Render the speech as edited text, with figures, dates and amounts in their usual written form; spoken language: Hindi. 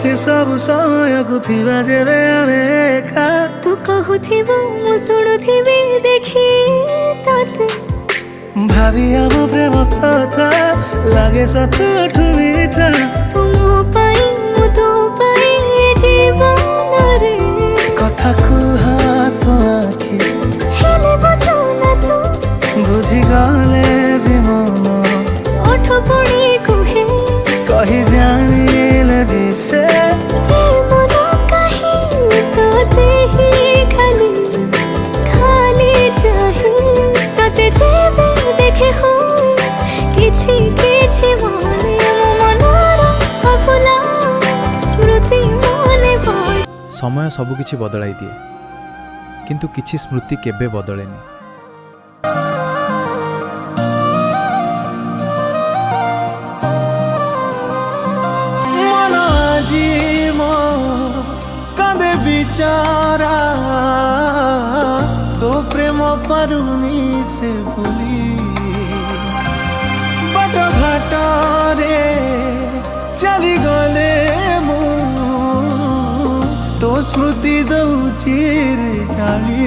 से सब समय को थिबा जेबे आमे एका तू कहूथिबो मु शुणुथिबी देखी तते भावी आम प्रेम कथा लागे सतठु मीठा तू मो पाई मु तो पाई ए जीवन रे कथा कुहा तो आखि हेले बुझो ना तू बुझी गले भी मन ओठ पड़ी कुहे कही जानिले भी से ए मन कहीं तते ही खाली खाली चाहे तते जेबे देखे हो किछि किछि माने मो मनर अफुला स्मृति मने पड़े। समय सबकिछि बदलाई दिए किंतु किछि स्मृति केबे बदलेनी। मन आजी मो कांदे बिचारा तो प्रेम पारुनी से भूली बाट घाट रे चली गले मु तो स्मृति दौची रे जाली